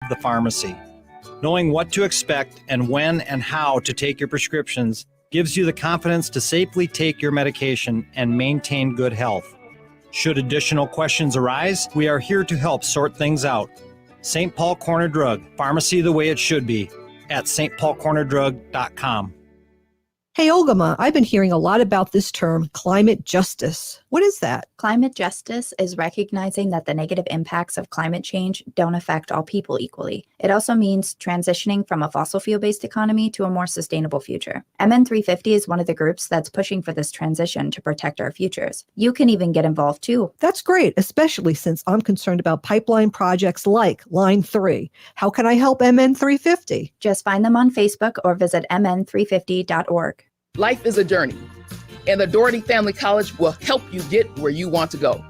the pharmacy. Knowing what to expect and when and how to take your prescriptions gives you the confidence to safely take your medication and maintain good health. Should additional questions arise, we are here to help sort things out. St. Paul Corner Drug, pharmacy the way it should be, at stpaulcornerdrug.com. Hey, Ogimaa, I've been hearing a lot about this term, climate justice. What is that? Climate justice is recognizing that the negative impacts of climate change don't affect all people equally. It also means transitioning from a fossil fuel-based economy to a more sustainable future. MN350 is one of the groups that's pushing for this transition to protect our futures. You can even get involved too. That's great, especially since I'm concerned about pipeline projects like Line 3. How can I help MN350? Just find them on Facebook or visit mn350.org. Life is a journey, and the Doherty Family College will help you get where you want to go.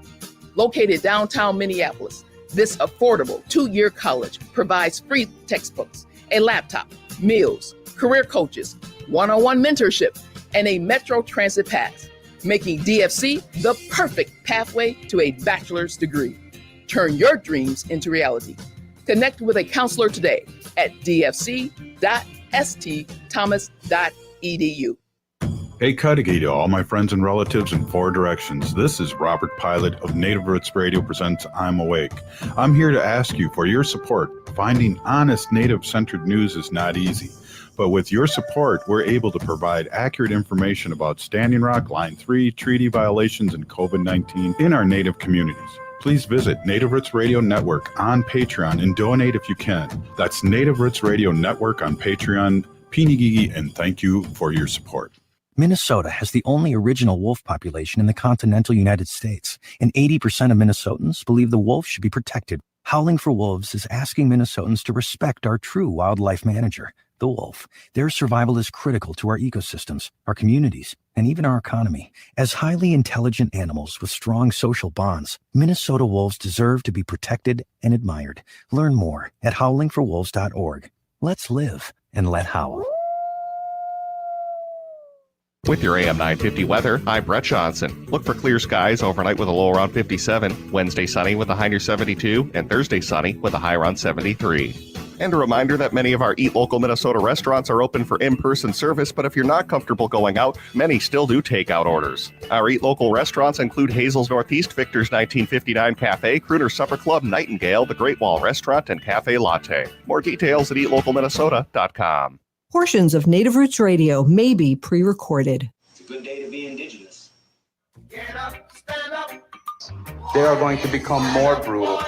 Located downtown Minneapolis, this affordable 2-year college provides free textbooks, a laptop, meals, career coaches, one-on-one mentorship, and a Metro Transit pass, making DFC the perfect pathway to a bachelor's degree. Turn your dreams into reality. Connect with a counselor today at dfc.stthomas.edu. Hey, Cudahy to all my friends and relatives in 4 directions. This is Robert Pilot of Native Roots Radio presents I'm Awake. I'm here to ask you for your support. Finding honest Native-centered news is not easy. But with your support, we're able to provide accurate information about Standing Rock, Line 3, treaty violations, and COVID-19 in our Native communities. Please visit Native Roots Radio Network on Patreon and donate if you can. That's Native Roots Radio Network on Patreon. Pinigigi, and thank you for your support. Minnesota has the only original wolf population in the continental United States, and 80% of Minnesotans believe the wolf should be protected. Howling for Wolves is asking Minnesotans to respect our true wildlife manager, the wolf. Their survival is critical to our ecosystems, our communities, and even our economy. As highly intelligent animals with strong social bonds, Minnesota wolves deserve to be protected and admired. Learn more at howlingforwolves.org. Let's live and let howl. With your AM 950 weather, I'm Brett Johnson. Look for clear skies overnight with a low around 57, Wednesday sunny with a high near 72, and Thursday sunny with a high around 73. And a reminder that many of our Eat Local Minnesota restaurants are open for in-person service, but if you're not comfortable going out, many still do takeout orders. Our Eat Local restaurants include Hazel's Northeast, Victor's 1959 Cafe, Crooner's Supper Club, Nightingale, The Great Wall Restaurant, and Cafe Latte. More details at eatlocalminnesota.com. Portions of Native Roots Radio may be pre-recorded. It's a good day to be indigenous. Get up, stand up. They are going to become more brutal.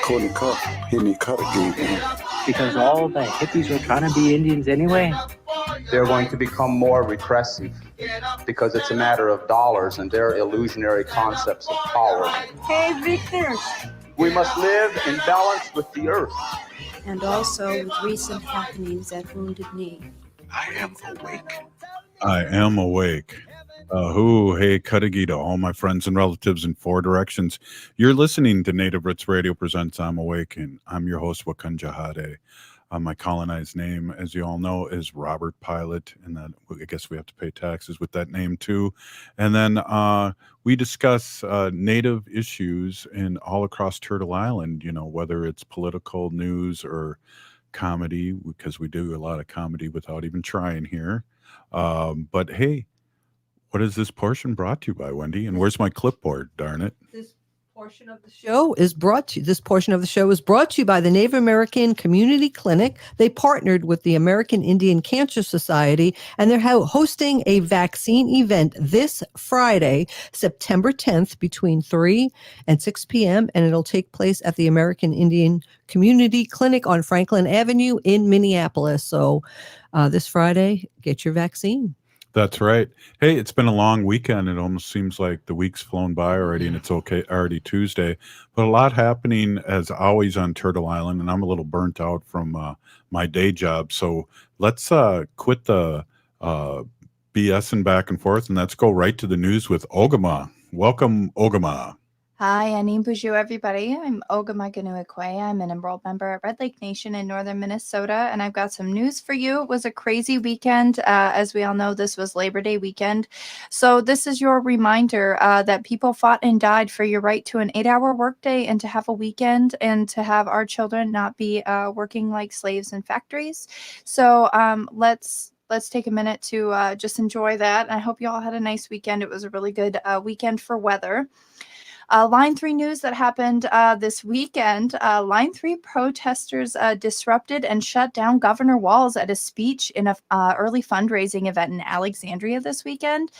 Couldn't cut, Henny cut again. Because all the hippies were trying to be Indians anyway. They're going to become more repressive because it's a matter of dollars and their illusionary concepts of power. Hey, Victor. We must live in balance with the earth. And also with recent happenings at Wounded Knee. I am awake. I am awake. Hey, Cudahy to all my friends and relatives in 4 directions. You're listening to Native Roots Radio presents I'm Awake, and I'm your host, Wakanja Hade. My colonized name, as you all know, is Robert Pilot, and that I guess we have to pay taxes with that name too. And then we discuss Native issues in all across Turtle Island, you know, whether it's political news or comedy, because we do a lot of comedy without even trying here. But hey, what is this portion brought to you by, Wendy? And where's my clipboard, darn it? This portion of the show is brought to you by the Native American Community Clinic. They partnered with the American Indian Cancer Society, and they're hosting a vaccine event this Friday, September 10th, between 3 and 6 p.m., and it'll take place at the American Indian Community Clinic on Franklin Avenue in Minneapolis. So this Friday, get your vaccine. That's right. Hey, it's been a long weekend. It almost seems like the week's flown by already, and it's already Tuesday. But a lot happening, as always, on Turtle Island, and I'm a little burnt out from my day job. So let's quit the BSing back and forth, and let's go right to the news with Ogimaa. Welcome, Ogimaa. Hi, Nancy Beaulieu, everybody. I'm Ogimaa Giniw Ikwe. I'm an enrolled member at Red Lake Nation in northern Minnesota, and I've got some news for you. It was a crazy weekend. As we all know, this was Labor Day weekend. So this is your reminder that people fought and died for your right to an 8-hour workday and to have a weekend and to have our children not be working like slaves in factories. So let's take a minute to just enjoy that. I hope you all had a nice weekend. It was a really good weekend for weather. Line 3 news that happened this weekend. Line 3 protesters disrupted and shut down Governor Walz at a speech in an early fundraising event in Alexandria this weekend.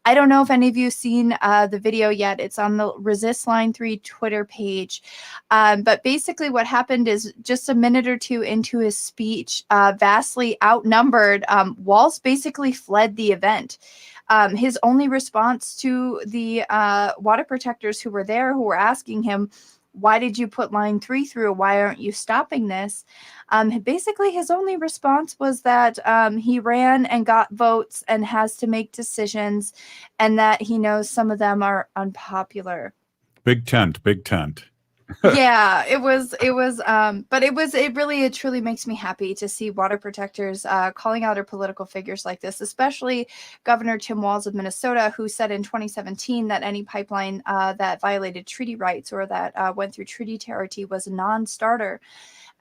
I don't know if any of you have seen the video yet. It's on the Resist Line 3 Twitter page. But basically what happened is just a minute or two into his speech, vastly outnumbered, Walz basically fled the event. His only response to the water protectors who were there, who were asking him, why did you put line 3 through? Why aren't you stopping this? Basically, his only response was that he ran and got votes and has to make decisions, and that he knows some of them are unpopular. Big tent, big tent. Yeah, it truly makes me happy to see water protectors calling out our political figures like this, especially Governor Tim Walz of Minnesota, who said in 2017 that any pipeline that violated treaty rights or that went through treaty territory was a non-starter.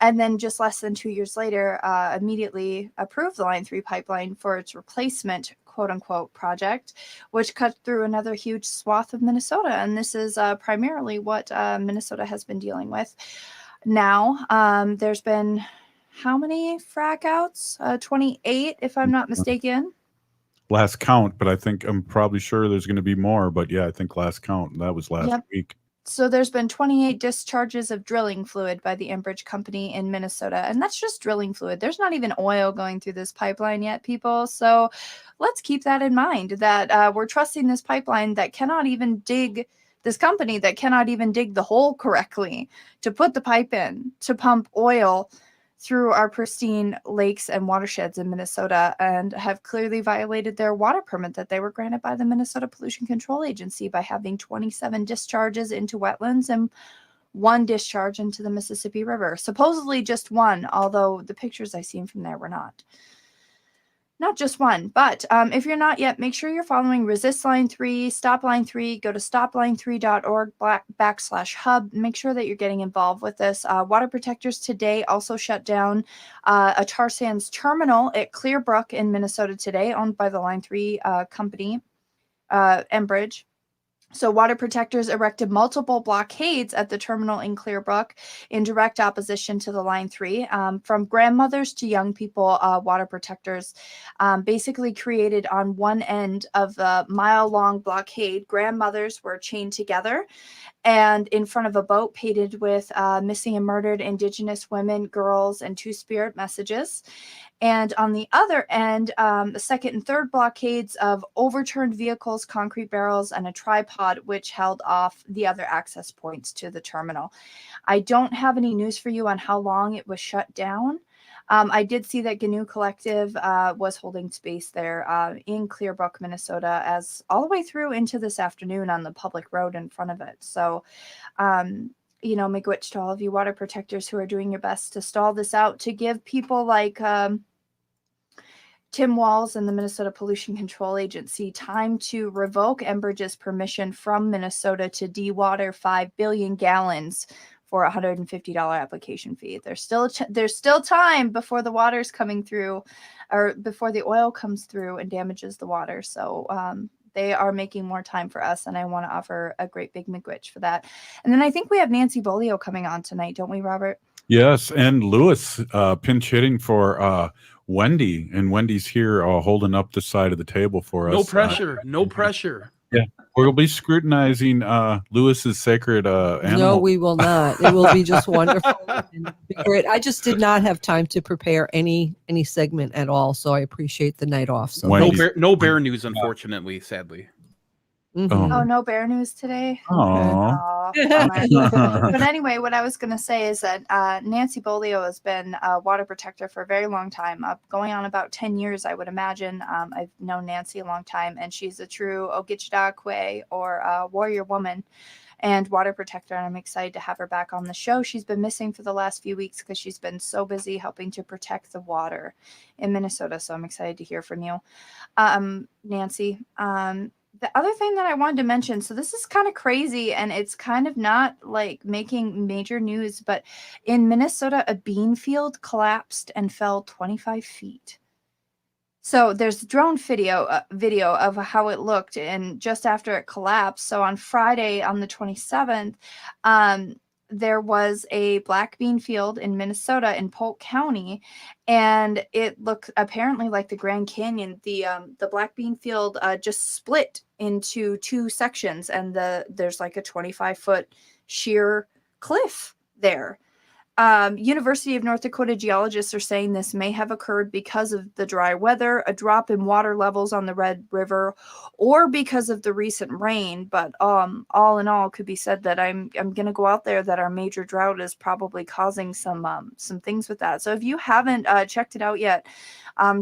And then just less than 2 years later, immediately approved the Line 3 pipeline for its replacement, quote unquote, project, which cut through another huge swath of Minnesota. And this is primarily what Minnesota has been dealing with. Now, there's been how many frack outs? 28, if I'm not mistaken. Last count, but I'm probably sure there's going to be more. But yeah, I think last count, that was last week. So there's been 28 discharges of drilling fluid by the Enbridge company in Minnesota. And that's just drilling fluid. There's not even oil going through this pipeline yet, people. So let's keep that in mind, that we're trusting this pipeline that cannot even dig, this company that cannot even dig the hole correctly to put the pipe in, to pump oil through our pristine lakes and watersheds in Minnesota, and have clearly violated their water permit that they were granted by the Minnesota Pollution Control Agency by having 27 discharges into wetlands and 1 discharge into the Mississippi River. Supposedly just 1, although the pictures I've seen from there were not just 1. But if you're not yet, make sure you're following Resist Line 3, Stop Line 3. Go to stopline3.org/hub. Make sure that you're getting involved with this. Water protectors today also shut down a tar sands terminal at Clearbrook in Minnesota today, owned by the Line 3 company, Enbridge. So water protectors erected multiple blockades at the terminal in Clearbrook in direct opposition to the Line 3. From grandmothers to young people, water protectors basically created on one end of the mile-long blockade. Grandmothers were chained together and in front of a boat painted with missing and murdered Indigenous women, girls, and Two-Spirit messages. And on the other end, the second and third blockades of overturned vehicles, concrete barrels, and a tripod, which held off the other access points to the terminal. I don't have any news for you on how long it was shut down. I did see that Giniw Collective was holding space there in Clearbrook, Minnesota, as all the way through into this afternoon on the public road in front of it. So, miigwech to all of you water protectors who are doing your best to stall this out, to give people like Tim Walz and the Minnesota Pollution Control Agency time to revoke Enbridge's permission from Minnesota to dewater 5 billion gallons for a $150 application fee. There's still time before the water's coming through, or before the oil comes through and damages the water. So they are making more time for us, and I want to offer a great big miigwech for that. And then I think we have Nancy Beaulieu coming on tonight, don't we, Robert? Yes, and Lewis pinch hitting for Wendy, and Wendy's here holding up the side of the table for us. No pressure, no pressure. Yeah, we'll be scrutinizing Lewis's sacred animal. No, we will not. It will be just wonderful and great. I just did not have time to prepare any segment at all, so I appreciate the night off. So no bear news, unfortunately, sadly. Mm-hmm. Oh, no bear news today. Oh. But anyway, what I was going to say is that Nancy Beaulieu has been a water protector for a very long time, going on about 10 years, I would imagine. I've known Nancy a long time, and she's a true Ogimaa Giniw Ikwe, or warrior woman. and Water Protector. And I'm excited to have her back on the show. She's been missing for the last few weeks because she's been so busy helping to protect the water in Minnesota. So I'm excited to hear from you, Nancy. The other thing that I wanted to mention, so this is kind of crazy and it's kind of not like making major news, but in Minnesota, a bean field collapsed and fell 25 feet. So there's drone video of how it looked and just after it collapsed. So on Friday, on the 27th, there was a black bean field in Minnesota in Polk County, and it looked apparently like the Grand Canyon. The black bean field just split into two sections, and there's like a 25-foot sheer cliff there. University of North Dakota geologists are saying this may have occurred because of the dry weather, a drop in water levels on the Red River, or because of the recent rain. But all in all, could be said that I'm going to go out there that our major drought is probably causing some things with that. So if you haven't checked it out yet,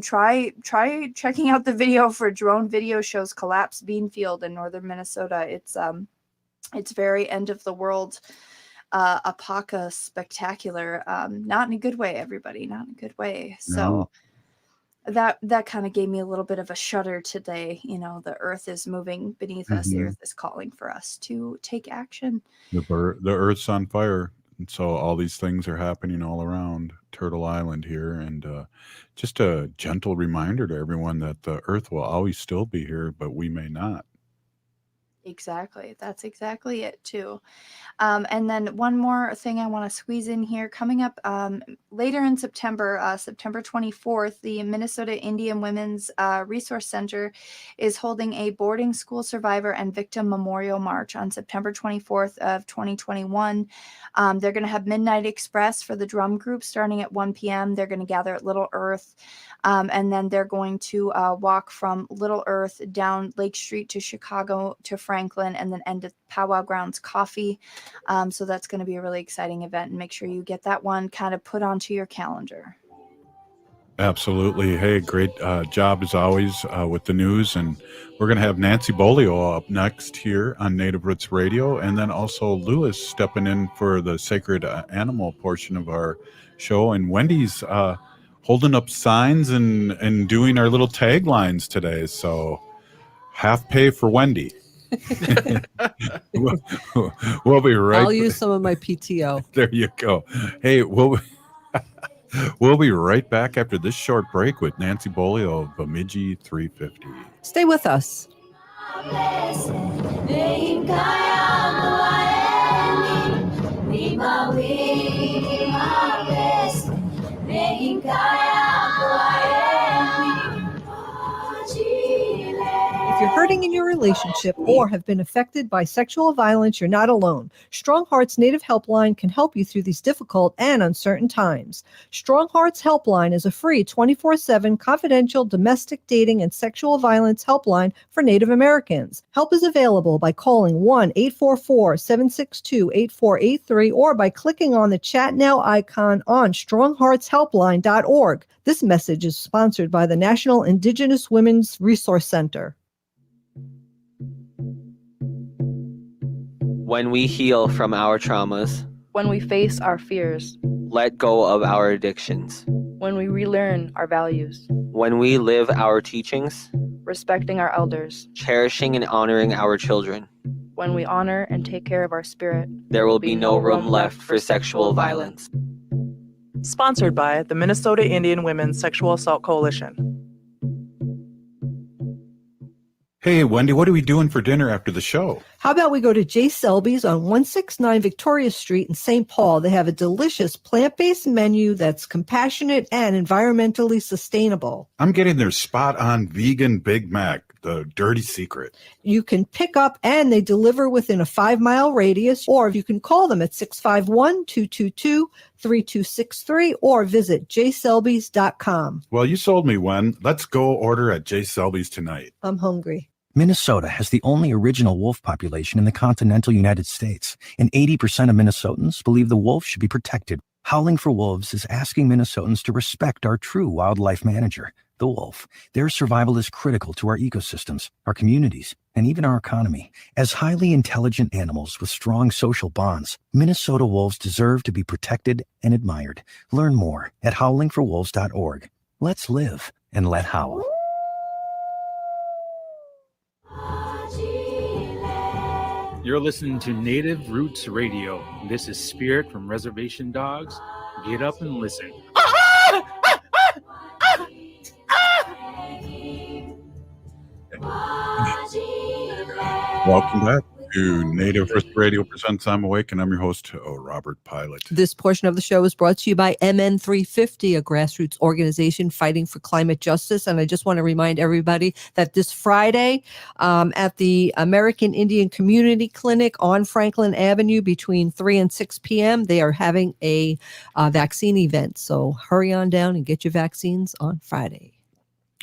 try checking out the video for drone video shows collapsed bean field in northern Minnesota. It's very end of the world. Apaka spectacular, not in a good way, everybody, not in a good way. So that kind of gave me a little bit of a shudder today. You know, the earth is moving beneath us. The earth is calling for us to take action. The earth's on fire. And so all these things are happening all around Turtle Island here. And just a gentle reminder to everyone that the earth will always still be here, but we may not. Exactly. That's exactly it too. And then one more thing I want to squeeze in here coming up later in September, September 24th, the Minnesota Indian Women's Resource Center is holding a boarding school survivor and victim memorial march on September 24th of 2021. They're going to have Midnight Express for the drum group starting at 1 p.m. They're going to gather at Little Earth. And then they're going to walk from Little Earth down Lake Street to Chicago to Franklin, and then end at Powwow Grounds Coffee. So that's going to be a really exciting event, and make sure you get that one kind of put onto your calendar. Absolutely. Hey, great job as always with the news. And we're going to have Nancy Beaulieu up next here on Native Roots Radio. And then also Lewis stepping in for the sacred animal portion of our show. And Wendy's holding up signs and doing our little taglines today. So half pay for Wendy. We'll be right. I'll use some of my PTO. There you go. Hey, we'll be right back after this short break with Nancy Beaulieu of Bemidji 350. Stay with us. If you're hurting in your relationship or have been affected by sexual violence, you're not alone. Strong Hearts Native Helpline can help you through these difficult and uncertain times. Strong Hearts Helpline is a free 24/7 confidential domestic dating and sexual violence helpline for Native Americans. Help is available by calling 1-844-762-8483 or by clicking on the Chat Now icon on strongheartshelpline.org. This message is sponsored by the National Indigenous Women's Resource Center. When we heal from our traumas, when we face our fears, let go of our addictions, when we relearn our values, when we live our teachings, respecting our elders, cherishing and honoring our children, when we honor and take care of our spirit, there will be no room left for sexual violence. Sponsored by the Minnesota Indian Women's Sexual Assault Coalition. Hey, Wendy, what are we doing for dinner after the show? How about we go to J. Selby's on 169 Victoria Street in St. Paul? They have a delicious plant-based menu that's compassionate and environmentally sustainable. I'm getting their spot-on vegan Big Mac, the dirty secret. You can pick up and they deliver within a 5-mile radius, or you can call them at 651-222-3263 or visit jselbys.com. Well, you sold me, Wen. Let's go order at J. Selby's tonight. I'm hungry. Minnesota has the only original wolf population in the continental United States, and 80% of Minnesotans believe the wolf should be protected. Howling for Wolves is asking Minnesotans to respect our true wildlife manager. the wolf. Their survival is critical to our ecosystems, our communities, and even our economy. As highly intelligent animals with strong social bonds, Minnesota wolves deserve to be protected and admired. Learn more at howlingforwolves.org. Let's live and let howl. You're listening to Native Roots Radio. This is Spirit from Reservation Dogs. Get up and listen. Welcome back to Native Roots Radio presents I'm Awake, and I'm your host, Robert Pilot. This portion of the show is brought to you by MN350, a grassroots organization fighting for climate justice. And I just want to remind everybody that this Friday at the American Indian Community Clinic on Franklin Avenue between 3 and 6 p.m., they are having a vaccine event. So hurry on down and get your vaccines on Friday.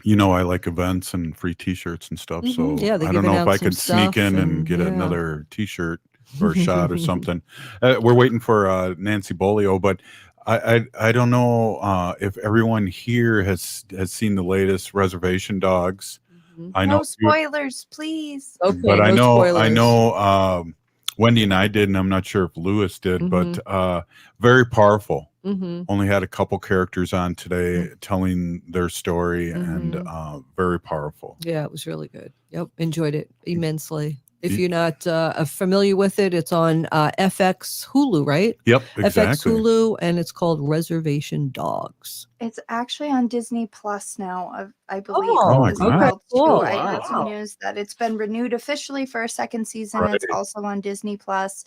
You know, I like events and free T-shirts and stuff. So Yeah, I don't know if I could sneak in and get another T-shirt or a shot or something. We're waiting for Nancy Beaulieu, but I don't know if everyone here has seen the latest Reservation Dogs. I know No spoilers, please. Okay, but I no know Wendy and I did, and I'm not sure if Lewis did, but very powerful. Only had a couple characters on today telling their story, and very powerful. Yeah, it was really good. Yep, enjoyed it immensely. If you're not familiar with it, it's on FX Hulu, right? Yep, exactly. FX Hulu, and it's called Reservation Dogs. It's actually on Disney Plus now, I believe. Oh my as God. well, Cool. too. I heard Wow. some news that it's been renewed officially for a second season. Right. It's also on Disney Plus.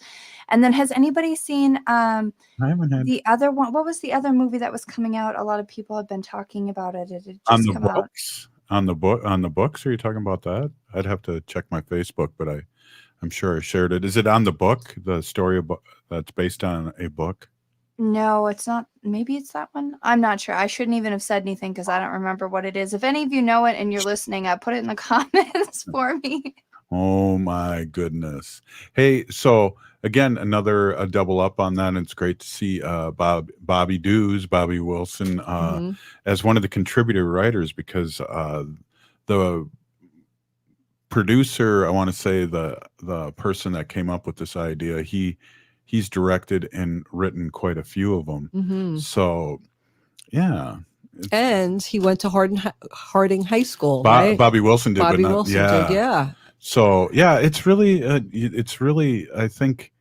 And then has anybody seen I haven't had the other one? What was the other movie that was coming out? A lot of people have been talking about it. It had on just the come out. books. On the books, are you talking about that? I'd have to check my Facebook, but I'm sure I shared it. Is it on the book? The story that's based on a book? No, it's not. Maybe it's that one. I'm not sure. I shouldn't even have said anything because I don't remember what it is. If any of you know it and you're listening, put it in the comments for me. Oh my goodness. Hey, so again, another double up on that. And it's great to see Bobby Wilson, as one of the contributor writers, because the producer, I want to say the person that came up with this idea, he's directed and written quite a few of them. So yeah. And he went to Harding High School, right? Bobby Wilson did. Bobby but not, Wilson yeah. did, yeah. So yeah, it's really, I think,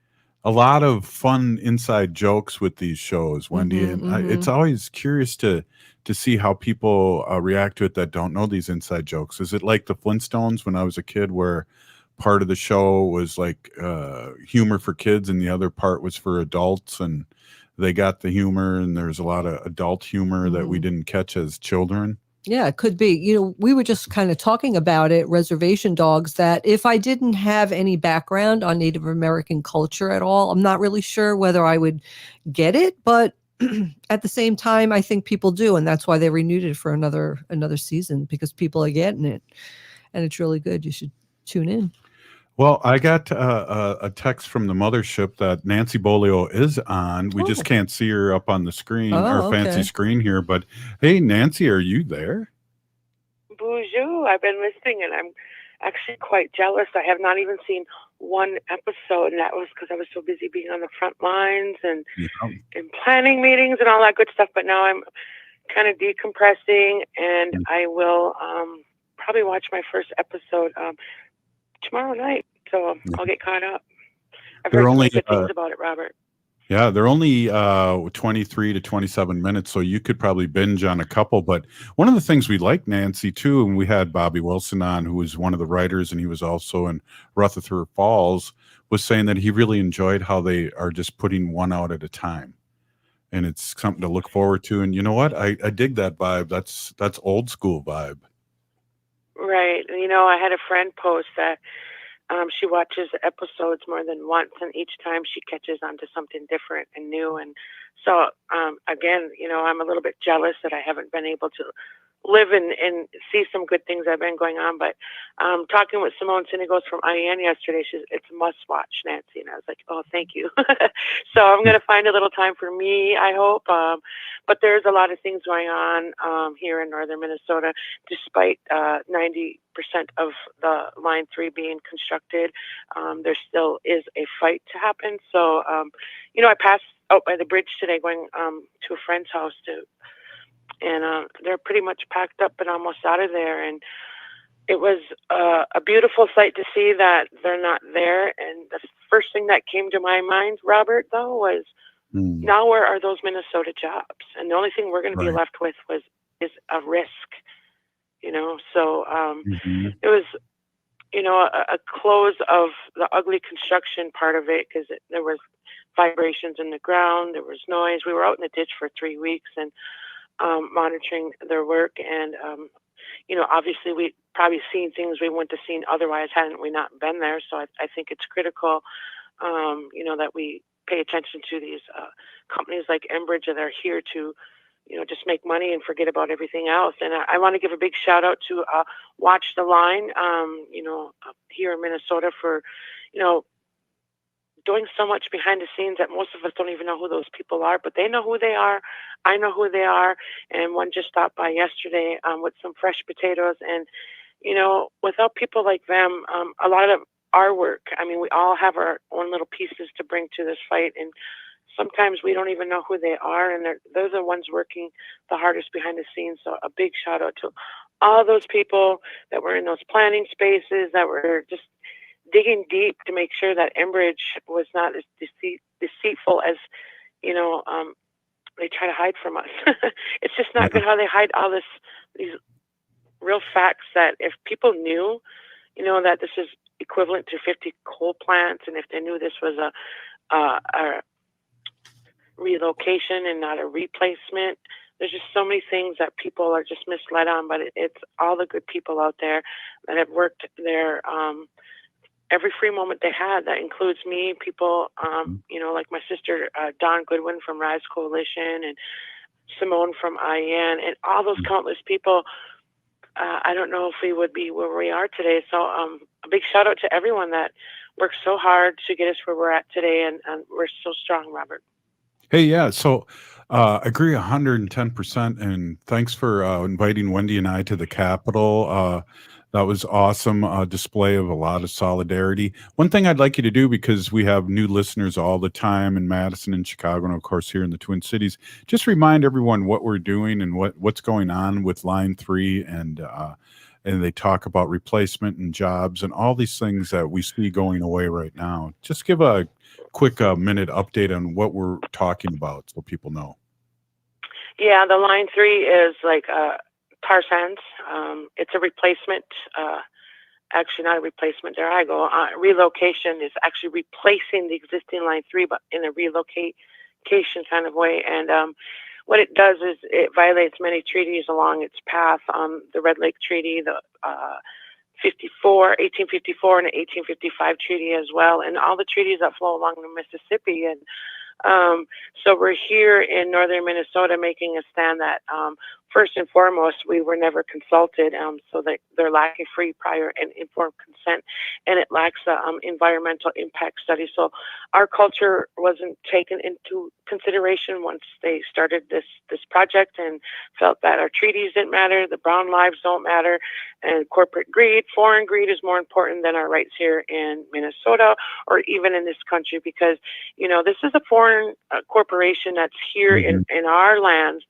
a lot of fun inside jokes with these shows, Wendy, and it's always curious to see how people react to it that don't know these inside jokes. Is it like the Flintstones when I was a kid, where part of the show was like humor for kids and the other part was for adults, and they got the humor, and there's a lot of adult humor that we didn't catch as children? Yeah, it could be. You know, we were just kind of talking about it, Reservation Dogs, that if I didn't have any background on Native American culture at all, I'm not really sure whether I would get it. But at the same time, I think people do. And that's why they renewed it for another season, because people are getting it. And it's really good. You should tune in. Well, I got a text from the mothership that Nancy Beaulieu is on. We just can't see her up on the screen, or fancy screen here. But hey, Nancy, are you there? Bonjour. I've been listening, and I'm actually quite jealous. I have not even seen one episode, and that was because I was so busy being on the front lines and planning meetings and all that good stuff. But now I'm kind of decompressing, and I will probably watch my first episode tomorrow night, so I'll get caught up. I've heard only good things about it, Robert. Yeah, they're only 23 to 27 minutes, so you could probably binge on a couple. But one of the things we like, Nancy, too, and we had Bobby Wilson on, who was one of the writers, and he was also in Rutherford Falls, was saying that he really enjoyed how they are just putting one out at a time. And it's something to look forward to. And you know what? I dig that vibe. That's old school vibe. Right. And, you know, I had a friend post that she watches episodes more than once, and each time she catches onto something different and new. And So again, I'm a little bit jealous that I haven't been able to live and see some good things that have been going on. But talking with Simone Sinigos from IEN yesterday, it's a must watch, Nancy. And I was like, oh, thank you. So I'm going to find a little time for me, I hope. But there's a lot of things going on here in northern Minnesota, despite 90% of the Line 3 being constructed. There still is a fight to happen. So, I passed out by the bridge today going to a friend's house and they're pretty much packed up and almost out of there. And it was a beautiful sight to see that they're not there. And the first thing that came to my mind, Robert, though, was now where are those Minnesota jobs? And the only thing we're going to be left with is a risk, So it was, a close of the ugly construction part of it, because there was vibrations in the ground, there was noise. We were out in the ditch for 3 weeks and monitoring their work. And, obviously we probably seen things we wouldn't have seen otherwise hadn't we not been there. So I think it's critical, that we pay attention to these companies like Enbridge that are here to, just make money and forget about everything else. And I want to give a big shout out to Watch the Line, here in Minnesota for, doing so much behind the scenes that most of us don't even know who those people are, but they know who they are. I know who they are. And one just stopped by yesterday with some fresh potatoes. And, without people like them, a lot of our work, we all have our own little pieces to bring to this fight. And sometimes we don't even know who they are. And they're the ones working the hardest behind the scenes. So a big shout out to all those people that were in those planning spaces, that were just digging deep to make sure that Enbridge was not as deceitful as, they try to hide from us. It's just not good how they hide all these real facts that if people knew, that this is equivalent to 50 coal plants, and if they knew this was a relocation and not a replacement, there's just so many things that people are just misled on. But it's all the good people out there that have worked there every free moment they had. That includes me, people, like my sister, Dawn Goodwin from Rise Coalition, and Simone from IEN, and all those countless people. I don't know if we would be where we are today. So a big shout out to everyone that worked so hard to get us where we're at today. And we're so strong, Robert. Hey, yeah. So agree 110%. And thanks for inviting Wendy and I to the Capitol. That was awesome display of a lot of solidarity. One thing I'd like you to do, because we have new listeners all the time in Madison and Chicago, and of course here in the Twin Cities, just remind everyone what we're doing and what's going on with Line 3, and they talk about replacement and jobs and all these things that we see going away right now. Just give a quick minute update on what we're talking about so people know. Yeah, the Line 3 is like tar sands. It's a replacement, actually not a replacement, there I go. Relocation is actually replacing the existing Line 3, but in a relocation kind of way. And what it does is it violates many treaties along its path. The Red Lake Treaty, the 1854 and the 1855 treaty as well, and all the treaties that flow along the Mississippi. And so we're here in northern Minnesota making a stand that first and foremost, we were never consulted, so that they're lacking free, prior, and informed consent, and it lacks the environmental impact study. So our culture wasn't taken into consideration once they started this project, and felt that our treaties didn't matter, the brown lives don't matter, and corporate greed, foreign greed is more important than our rights here in Minnesota or even in this country, because, this is a foreign corporation that's here in our lands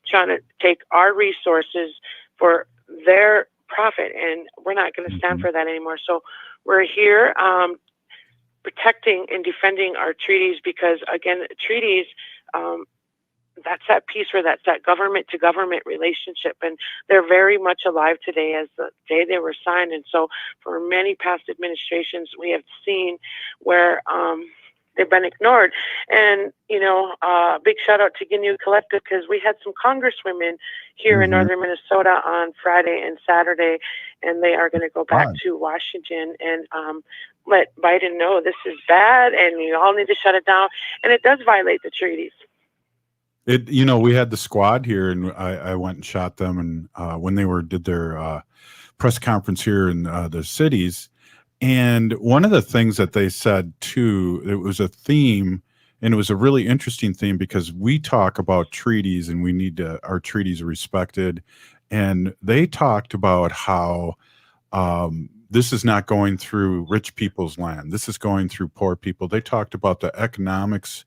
trying to take our resources for their profit, and we're not going to stand for that anymore. So we're here protecting and defending our treaties, because again, treaties, that's that piece where that's that government to government relationship, and they're very much alive today as the day they were signed. And so for many past administrations, we have seen where they've been ignored. And, big shout out to Giniw Collective, because we had some congresswomen here in northern Minnesota on Friday and Saturday, and they are going to go back to Washington and let Biden know this is bad and you all need to shut it down. And it does violate the treaties. We had the squad here, and I went and shot them, and when they did their press conference here in the cities, and one of the things that they said too, it was a theme, and it was a really interesting theme because we talk about treaties, and we need our treaties respected, and they talked about how this is not going through rich people's land. This is going through poor people. They talked about the economics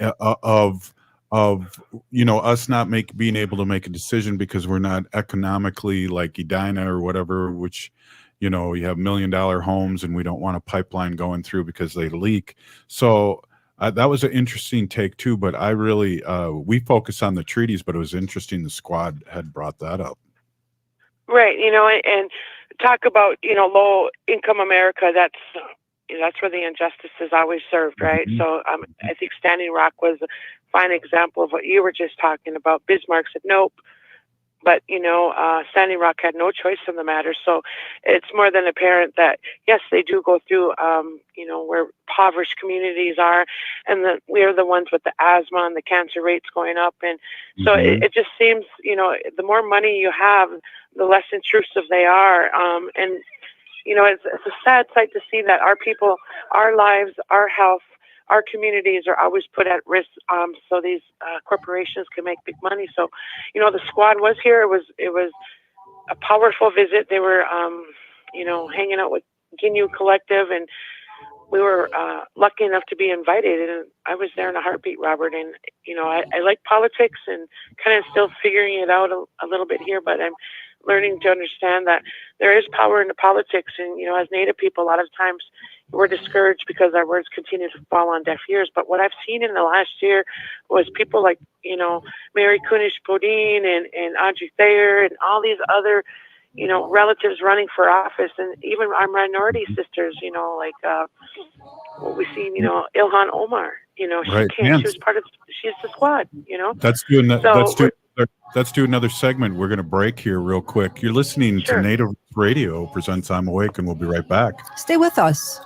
of us not being able to make a decision because we're not economically like Edina or whatever, which, you have $1 million homes and we don't want a pipeline going through because they leak. So that was an interesting take too, but I really, we focus on the treaties, but it was interesting the squad had brought that up. Right, and talk about, low income America, that's where the injustice is always served, right? Mm-hmm. So I think Standing Rock was a fine example of what you were just talking about. Bismarck said nope, but Standing Rock had no choice in the matter. So it's more than apparent that yes, they do go through where impoverished communities are, and we're the ones with the asthma and the cancer rates going up, and so it just seems the more money you have, the less intrusive they are, and it's a sad sight to see that our people, our lives, our health, our communities are always put at risk, so these corporations can make big money. So, the squad was here. It was a powerful visit. They were, hanging out with Giniw Collective, and we were lucky enough to be invited. And I was there in a heartbeat, Robert. And I like politics and kind of still figuring it out a little bit here, but I'm learning to understand that there is power in the politics. And, as Native people, a lot of times we're discouraged because our words continue to fall on deaf ears. But what I've seen in the last year was people like, Mary Kunish Bodine and Audrey Thayer and all these other, relatives running for office, and even our minority sisters, like what we see, Ilhan Omar, she Right. came, she was she's the squad, Let's do another segment. We're going to break here real quick. You're listening to Native Radio presents I'm Awake, and we'll be right back. Stay with us.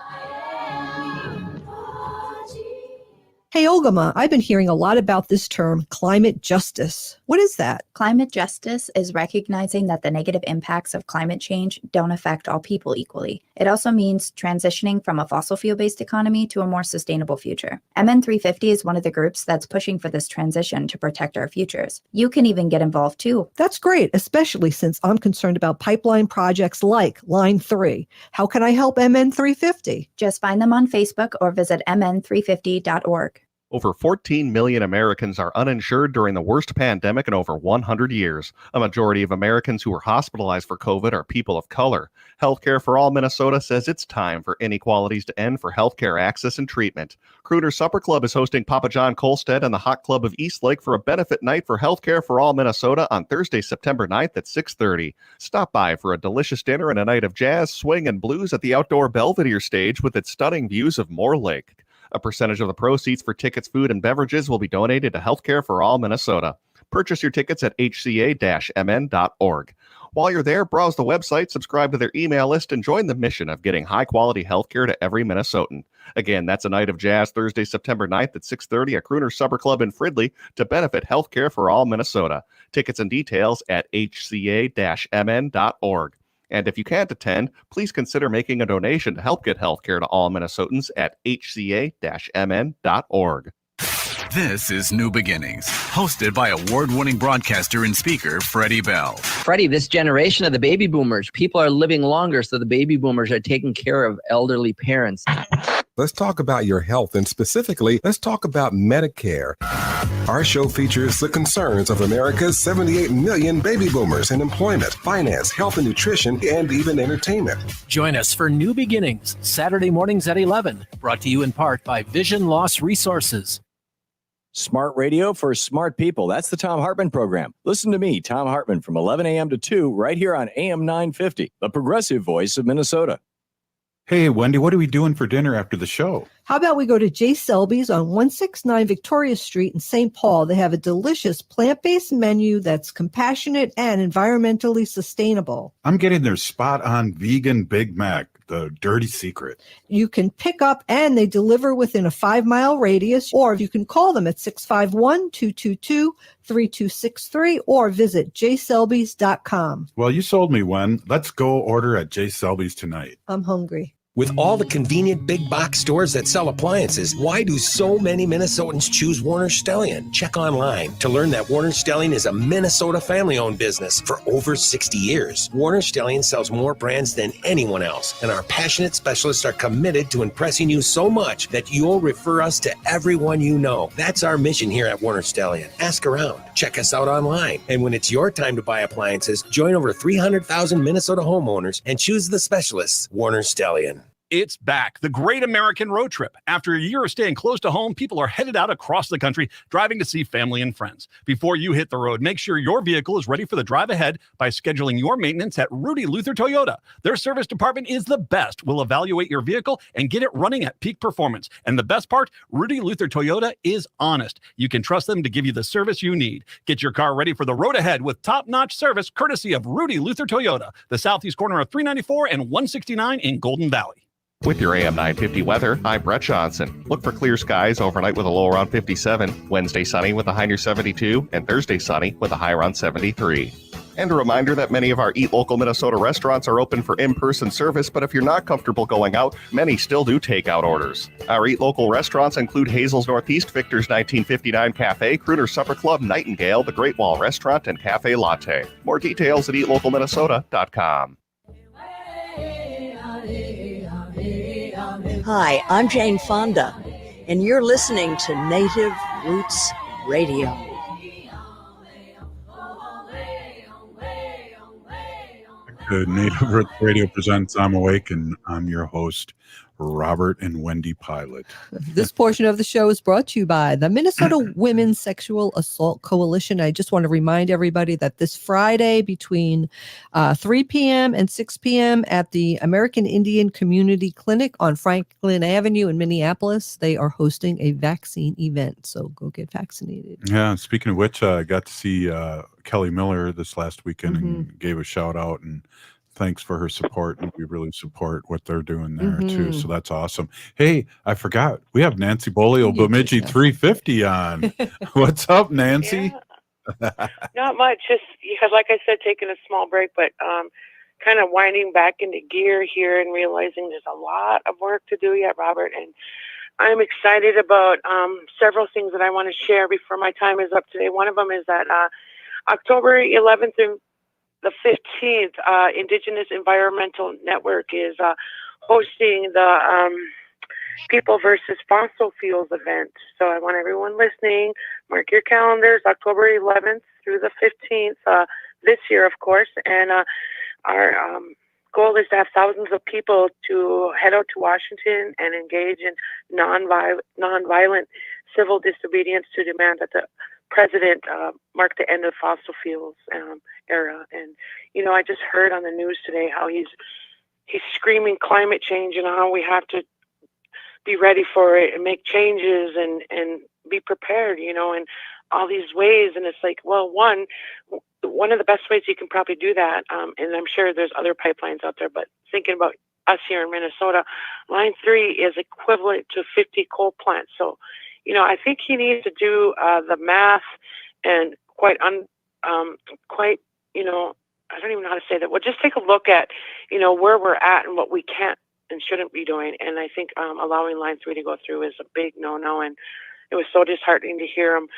Hey, Ogimaa, I've been hearing a lot about this term, climate justice. What is that? Climate justice is recognizing that the negative impacts of climate change don't affect all people equally. It also means transitioning from a fossil fuel-based economy to a more sustainable future. MN350 is one of the groups that's pushing for this transition to protect our futures. You can even get involved too. That's great, especially since I'm concerned about pipeline projects like Line 3. How can I help MN350? Just find them on Facebook or visit mn350.org. Over 14 million Americans are uninsured during the worst pandemic in over 100 years. A majority of Americans who were hospitalized for COVID are people of color. Healthcare for All Minnesota says it's time for inequalities to end for healthcare access and treatment. Crooner Supper Club is hosting Papa John Kolstad and the Hot Club of Eastlake for a benefit night for Healthcare for All Minnesota on Thursday, September 9th at 6:30. Stop by for a delicious dinner and a night of jazz, swing, and blues at the outdoor Belvedere stage with its stunning views of Moore Lake. A percentage of the proceeds for tickets, food, and beverages will be donated to Healthcare for All Minnesota. Purchase your tickets at hca-mn.org. While you're there, browse the website, subscribe to their email list, and join the mission of getting high-quality healthcare to every Minnesotan. Again, that's a night of jazz Thursday, September 9th at 6:30 at Crooner Supper Club in Fridley to benefit Healthcare for All Minnesota. Tickets and details at hca-mn.org. And if you can't attend, please consider making a donation to help get healthcare to all Minnesotans at hca-mn.org. This is New Beginnings, hosted by award-winning broadcaster and speaker Freddie Bell. Freddie, this generation of the baby boomers, people are living longer, so the baby boomers are taking care of elderly parents. Let's talk about your health, and specifically, let's talk about Medicare. Our show features the concerns of America's 78 million baby boomers in employment, finance, health and nutrition, and even entertainment. Join us for New Beginnings, Saturday mornings at 11, brought to you in part by Vision Loss Resources. Smart radio for smart people. That's the Tom Hartman program. Listen to me, Tom Hartman, from 11 a.m. to 2 right here on AM 950, the progressive voice of Minnesota. Hey, Wendy, what are we doing for dinner after the show? How about we go to J. Selby's on 169 Victoria Street in St. Paul? They have a delicious plant-based menu that's compassionate and environmentally sustainable. I'm getting their spot-on vegan Big Mac, the dirty secret. You can pick up and they deliver within a 5-mile radius, or you can call them at 651-222-3263 or visit jselbys.com. Well, you sold me one. Let's go order at J. Selby's tonight. I'm hungry. With all the convenient big box stores that sell appliances, why do so many Minnesotans choose Warner Stellian? Check online to learn that Warner Stellian is a Minnesota family-owned business for over 60 years. Warner Stellian sells more brands than anyone else, and our passionate specialists are committed to impressing you so much that you'll refer us to everyone you know. That's our mission here at Warner Stellian. Ask around, check us out online, and when it's your time to buy appliances, join over 300,000 Minnesota homeowners and choose the specialists, Warner Stellian. It's back, the Great American Road Trip. After a year of staying close to home, people are headed out across the country, driving to see family and friends. Before you hit the road, make sure your vehicle is ready for the drive ahead by scheduling your maintenance at Rudy Luther Toyota. Their service department is the best. We'll evaluate your vehicle and get it running at peak performance. And the best part, Rudy Luther Toyota is honest. You can trust them to give you the service you need. Get your car ready for the road ahead with top-notch service courtesy of Rudy Luther Toyota, the southeast corner of 394 and 169 in Golden Valley. With your AM 950 weather, I'm Brett Johnson. Look for clear skies overnight with a low around 57, Wednesday sunny with a high near 72, and Thursday sunny with a high around 73. And a reminder that many of our Eat Local Minnesota restaurants are open for in-person service, but if you're not comfortable going out, many still do takeout orders. Our Eat Local restaurants include Hazel's Northeast, Victor's 1959 Cafe, Crooner Supper Club, Nightingale, the Great Wall Restaurant, and Cafe Latte. More details at eatlocalminnesota.com. Hi, I'm Jane Fonda, and you're listening to Native Roots Radio. The Native Roots Radio presents I'm Awake, and I'm your host, Robert and Wendy Pilot. This portion of the show is brought to you by the Minnesota Women's Sexual Assault Coalition. I just want to remind everybody that this Friday between 3 p.m. and 6 p.m. at the American Indian Community Clinic on Franklin Avenue in Minneapolis, they are hosting a vaccine event. So go get vaccinated. Yeah, speaking of which, I got to see Kelly Miller this last weekend and gave a shout out and thanks for her support, and we really support what they're doing there too. So that's awesome. Hey, I forgot we have Nancy Beaulieu, Bemidji 350 on. What's up, Nancy? Yeah. Not much, just like I said, taking a small break, but kind of winding back into gear here and realizing there's a lot of work to do yet, Robert. And I'm excited about several things that I want to share before my time is up today. One of them is that October 11th through the 15th, Indigenous Environmental Network is hosting the People versus Fossil Fuels event. So I want everyone listening, mark your calendars, October 11th through the 15th, this year, of course. And our goal is to have thousands of people to head out to Washington and engage in nonviolent civil disobedience to demand that the president mark the end of fossil fuels era. And I just heard on the news today how he's screaming climate change and how we have to be ready for it and make changes and be prepared, in all these ways. And it's like, well, one of the best ways you can probably do that, and I'm sure there's other pipelines out there, but thinking about us here in Minnesota, Line 3 is equivalent to 50 coal plants. So I think he needs to do the math and I don't even know how to say that. Well, just take a look at, where we're at and what we can't and shouldn't be doing. And I think allowing Line 3 to go through is a big no-no. And it was so disheartening to hear him,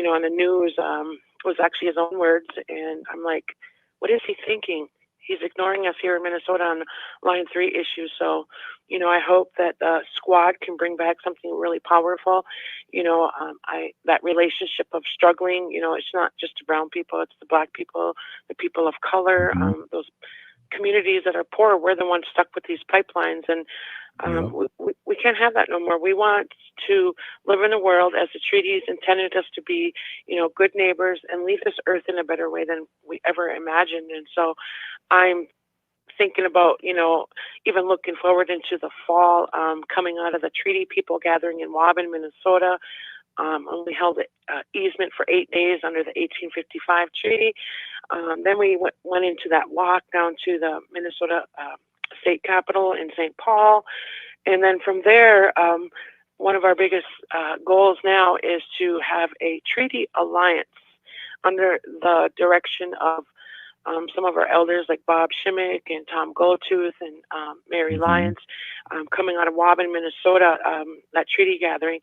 on the news. It was actually his own words. And I'm like, what is he thinking? He's ignoring us here in Minnesota on Line 3 issues. So, I hope that the squad can bring back something really powerful. That relationship of struggling, it's not just the brown people, it's the black people, the people of color, those communities that are poor. We're the ones stuck with these pipelines. And we can't have that no more. We want to live in a world as the treaties intended us to be, good neighbors and leave this earth in a better way than we ever imagined. And so I'm thinking about, even looking forward into the fall, coming out of the treaty people gathering in Waban, Minnesota. And we held an easement for 8 days under the 1855 treaty. Then we went into that walk down to the Minnesota state capitol in St. Paul. And then from there, one of our biggest goals now is to have a treaty alliance under the direction of some of our elders like Bob Shimmick and Tom Goldtooth and Mary Lyons, coming out of Waban, Minnesota, that treaty gathering.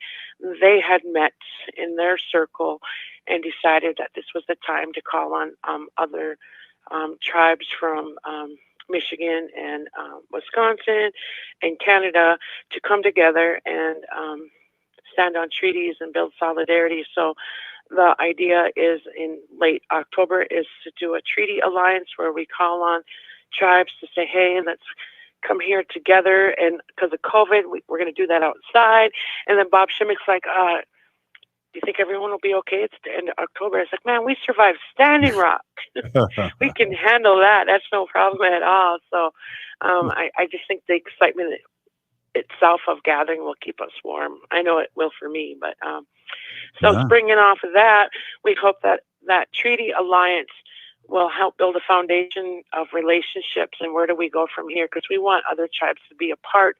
They had met in their circle and decided that this was the time to call on other tribes from Michigan and Wisconsin and Canada to come together and stand on treaties and build solidarity. So the idea is in late October is to do a treaty alliance where we call on tribes to say, hey, let's come here together. And because of COVID, we're going to do that outside. And then Bob Shimmick's like, do you think everyone will be okay? It's the end of October. It's like, man, we survived Standing Rock. We can handle that. That's no problem at all. So I just think the excitement itself of gathering will keep us warm. I know it will for me, but springing off of that, we hope that that treaty alliance will help build a foundation of relationships. And where do we go from here? Because we want other tribes to be a part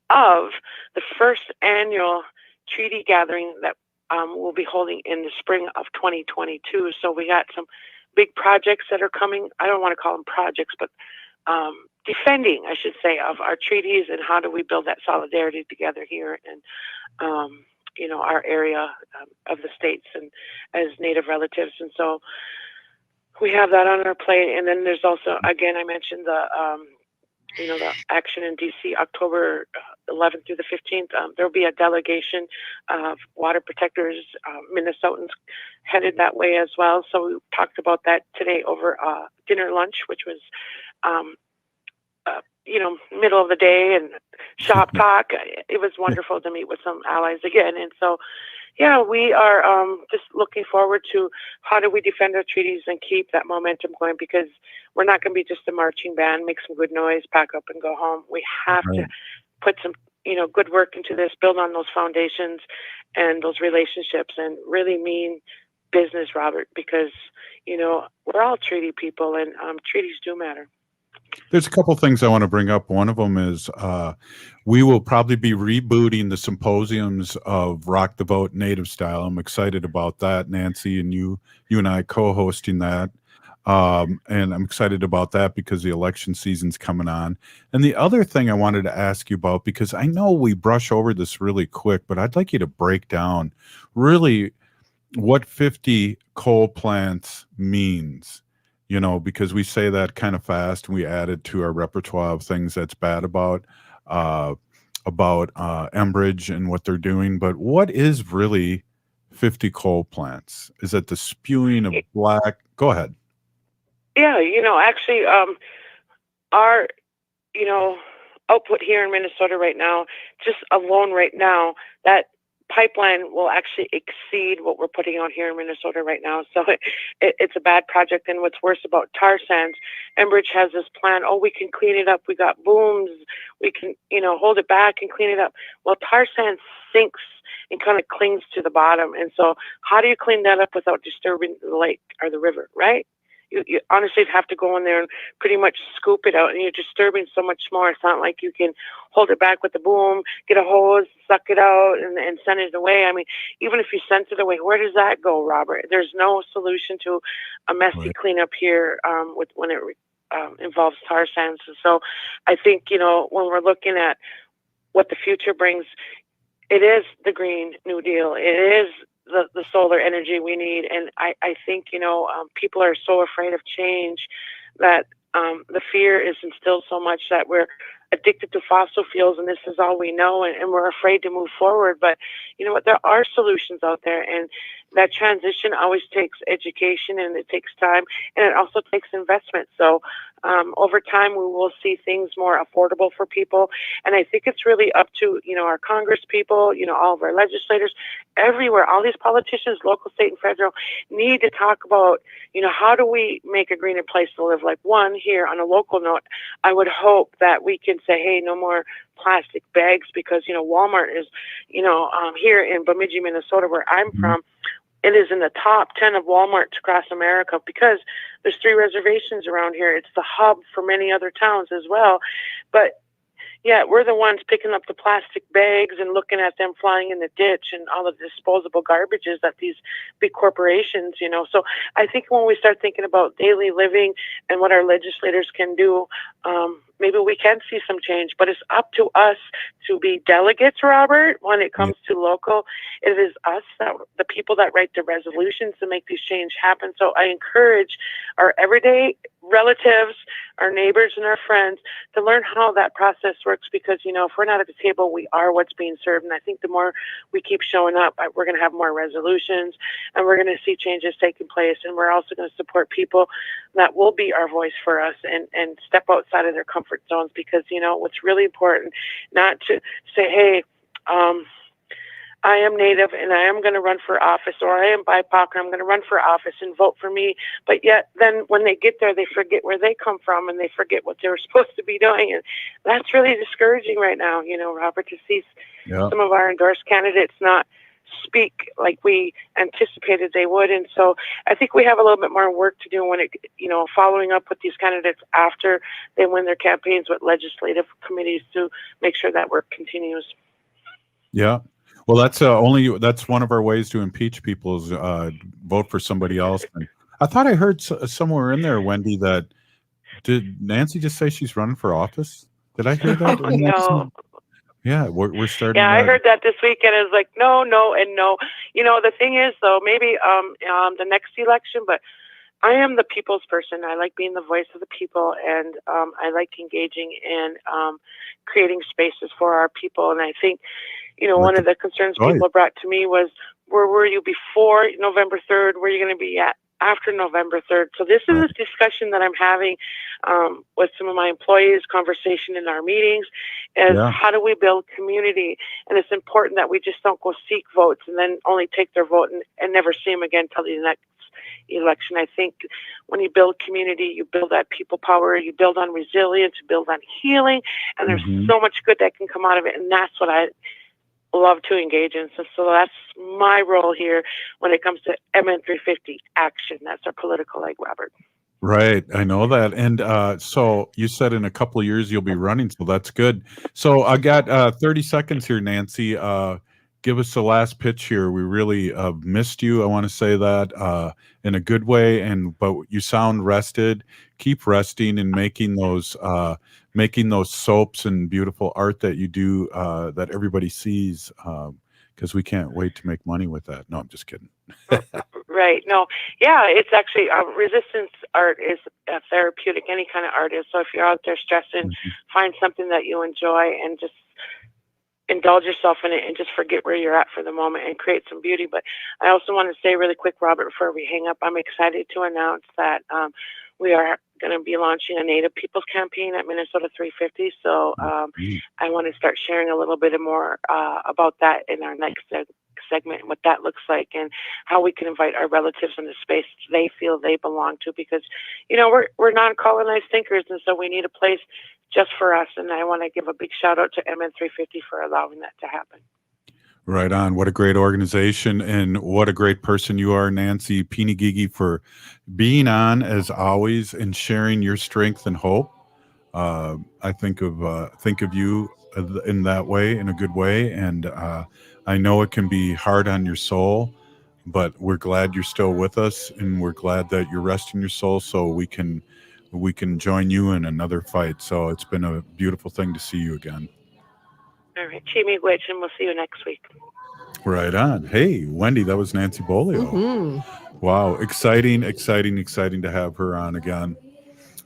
of the first annual treaty gathering that we'll be holding in the spring of 2022. So we got some big projects that are coming. I don't want to call them projects, but defending, I should say, of our treaties and how do we build that solidarity together here in, our area of the states and as Native relatives. And so we have that on our plate. And then there's also, again, I mentioned the action in DC, October 11th through the 15th. There'll be a delegation of water protectors, Minnesotans headed that way as well. So we talked about that today over dinner lunch, which was middle of the day and shop talk. It was wonderful to meet with some allies again. And so, yeah, we are just looking forward to how do we defend our treaties and keep that momentum going, because we're not going to be just a marching band, make some good noise, pack up and go home. We have to put some, good work into this, build on those foundations and those relationships and really mean business, Robert, because, we're all treaty people and treaties do matter. There's a couple things I want to bring up. One of them is we will probably be rebooting the symposiums of Rock the Vote Native Style. I'm excited about that, Nancy, and you and I co-hosting that. And I'm excited about that because the election season's coming on. And the other thing I wanted to ask you about, because I know we brush over this really quick, but I'd like you to break down really what 50 coal plants means. Because we say that kind of fast, and we add it to our repertoire of things that's bad about Enbridge and what they're doing. But what is really 50 coal plants? Is it the spewing of black? Go ahead. Yeah, actually, our, output here in Minnesota right now, just alone right now, that pipeline will actually exceed what we're putting out here in Minnesota right now. So it's a bad project. And what's worse about tar sands, Enbridge has this plan, we can clean it up. We got booms. We can, hold it back and clean it up. Well, tar sand sinks and kind of clings to the bottom. And so how do you clean that up without disturbing the lake or the river, right? You honestly have to go in there and pretty much scoop it out, and you're disturbing so much more. It's not like you can hold it back with the boom, get a hose, suck it out, and send it away. I mean, even if you send it away, where does that go, Robert? There's no solution to a messy cleanup here when it involves tar sands. And so I think, when we're looking at what the future brings, it is the Green New Deal. It is the solar energy we need. And I think, people are so afraid of change that the fear is instilled so much that we're addicted to fossil fuels and this is all we know, and we're afraid to move forward. But you know what? There are solutions out there, and that transition always takes education, and it takes time, and it also takes investment. So over time, we will see things more affordable for people. And I think it's really up to, our Congress people, all of our legislators, everywhere, all these politicians, local, state, and federal, need to talk about, how do we make a greener place to live? Like, one, here on a local note, I would hope that we can say, hey, no more plastic bags, because, Walmart is, here in Bemidji, Minnesota, where I'm from, it is in the top 10 of Walmarts across America because there's 3 reservations around here. It's the hub for many other towns as well. But yeah, we're the ones picking up the plastic bags and looking at them flying in the ditch and all the disposable garbages that these big corporations, So I think when we start thinking about daily living and what our legislators can do, maybe we can see some change. But it's up to us to be delegates, Robert, when it comes to local. It is us, the people that write the resolutions, to make these change happen. So I encourage our everyday relatives, our neighbors, and our friends to learn how that process works, because, if we're not at the table, we are what's being served. And I think the more we keep showing up, we're going to have more resolutions, and we're going to see changes taking place. And we're also going to support people that will be our voice for us and step outside of their comfort zones, because, what's really important, not to say, hey, I am Native and I am going to run for office, or I am BIPOC and I'm going to run for office and vote for me. But yet then when they get there, they forget where they come from and they forget what they were supposed to be doing. And that's really discouraging right now, Robert, to see some of our endorsed candidates not speak like we anticipated they would. And so I think we have a little bit more work to do when it, following up with these candidates after they win their campaigns with legislative committees to make sure that work continues. Yeah. Well, that's one of our ways to impeach people is vote for somebody else. And I thought I heard somewhere in there, Wendy, that did Nancy just say she's running for office? Did I hear that? No. Yeah, we're starting. Yeah, I heard that this weekend. It was like no, and no. The thing is, though, maybe the next election, but I am the people's person. I like being the voice of the people, and I like engaging in creating spaces for our people. And I think, one of the concerns people brought to me was, where were you before November 3rd? Where are you going to be at after November 3rd? So this is a discussion that I'm having with some of my employees, conversation in our meetings, is how do we build community? And it's important that we just don't go seek votes and then only take their vote and never see them again till the next election. I think when you build community, you build that people power, you build on resilience, you build on healing, and there's so much good that can come out of it. And that's what I love to engage in. So that's my role here when it comes to MN350 action. That's our political leg, Robert. Right. I know that. And so you said in a couple of years you'll be running, so that's good. So I got 30 seconds here, Nancy. Give us the last pitch here. We really missed you. I want to say that in a good way. But you sound rested. Keep resting and making those soaps and beautiful art that you do that everybody sees, because we can't wait to make money with that. No, I'm just kidding. Right. No. Yeah, it's actually resistance art is therapeutic. Any kind of art is. So if you're out there stressing, find something that you enjoy and just indulge yourself in it and just forget where you're at for the moment and create some beauty. But I also want to say really quick, Robert, before we hang up, I'm excited to announce that we are going to be launching a Native Peoples campaign at Minnesota 350. So I want to start sharing a little bit more about that in our next segment, and what that looks like, and how we can invite our relatives in the space they feel they belong to, because we're non-colonized thinkers, and so we need a place just for us. And I want to give a big shout out to MN350 for allowing that to happen. Right on. What a great organization, and what a great person you are, Nancy Giniw, for being on as always and sharing your strength and hope. I think of you in that way, in a good way, and I know it can be hard on your soul, but we're glad you're still with us, and we're glad that you're resting your soul so we can join you in another fight. So it's been a beautiful thing to see you again. All right, Miigwech, and we'll see you next week. Right on. Hey, Wendy, that was Nancy Beaulieu. Wow, exciting to have her on again.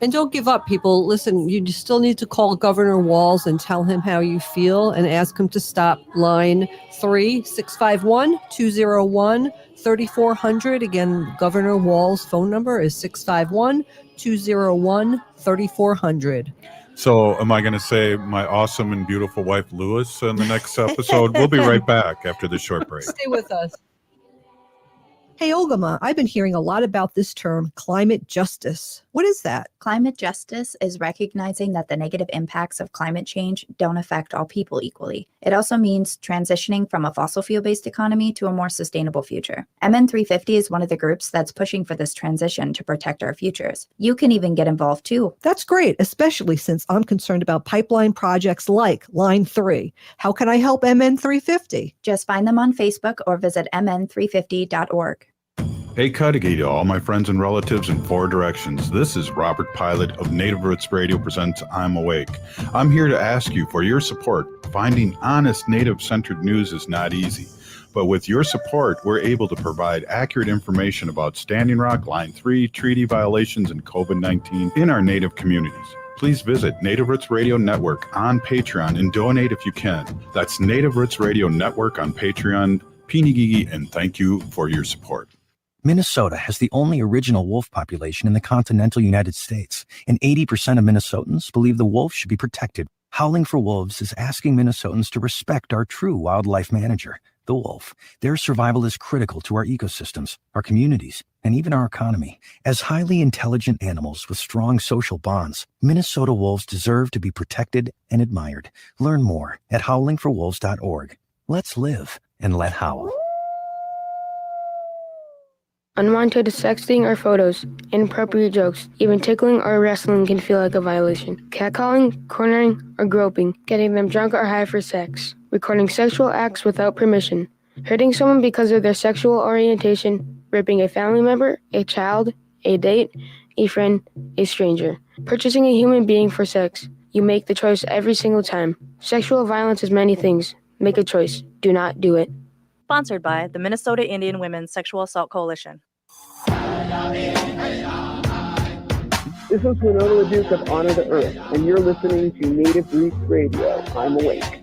And don't give up, people. Listen, you still need to call Governor Walz and tell him how you feel and ask him to stop. Line 3-651-201-3400. Again, Governor Walz's phone number is 651-201-3400. So am I going to say my awesome and beautiful wife, Lewis, in the next episode? We'll be right back after this short break. Stay with us. Hey, Ogimaa, I've been hearing a lot about this term, climate justice. What is that? Climate justice is recognizing that the negative impacts of climate change don't affect all people equally. It also means transitioning from a fossil fuel-based economy to a more sustainable future. MN350 is one of the groups that's pushing for this transition to protect our futures. You can even get involved too. That's great, especially since I'm concerned about pipeline projects like Line 3. How can I help MN350? Just find them on Facebook or visit mn350.org. Hey, Cudahy to all my friends and relatives in 4 directions. This is Robert Pilot of Native Roots Radio presents I'm Awake. I'm here to ask you for your support. Finding honest Native-centered news is not easy. But with your support, we're able to provide accurate information about Standing Rock, Line 3, treaty violations, and COVID-19 in our Native communities. Please visit Native Roots Radio Network on Patreon and donate if you can. That's Native Roots Radio Network on Patreon. Pinigigi, and thank you for your support. Minnesota has the only original wolf population in the continental United States, and 80% of Minnesotans believe the wolf should be protected. Howling for Wolves is asking Minnesotans to respect our true wildlife manager, the wolf. Their survival is critical to our ecosystems, our communities, and even our economy. As highly intelligent animals with strong social bonds, Minnesota wolves deserve to be protected and admired. Learn more at howlingforwolves.org. Let's live and let howl. Unwanted sexting or photos, inappropriate jokes, even tickling or wrestling can feel like a violation. Catcalling, cornering, or groping, getting them drunk or high for sex, recording sexual acts without permission, hurting someone because of their sexual orientation, raping a family member, a child, a date, a friend, a stranger, purchasing a human being for sex. You make the choice every single time. Sexual violence is many things. Make a choice. Do not do it. Sponsored by the Minnesota Indian Women's Sexual Assault Coalition. This is Winona LaDuke of Honor the Earth, and you're listening to Native Roots Radio. I'm Awake.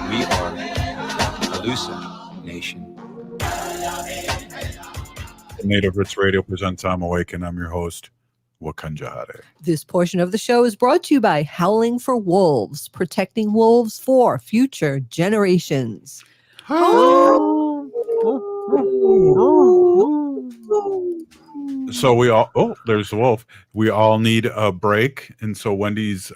We are Alusa Nation. Native Roots Radio presents I'm Awake, and I'm your host, Wakanjahare. This portion of the show is brought to you by Howling for Wolves, protecting wolves for future generations. So there's the wolf. We all need a break. And so Wendy's